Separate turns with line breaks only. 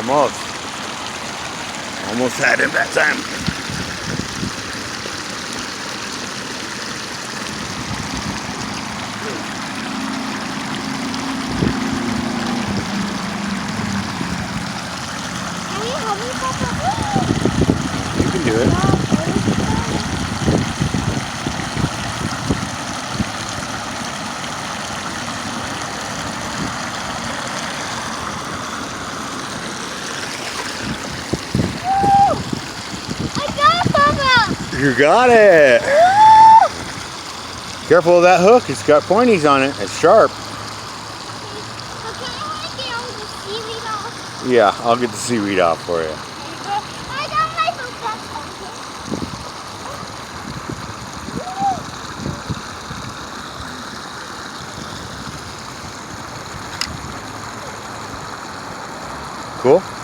Almost had him that time. You can do it. You got it!
Woo!
Careful of that hook, it's got pointies on it, it's sharp. Yeah, I'll get the seaweed off for you.
I got my hook.
Cool?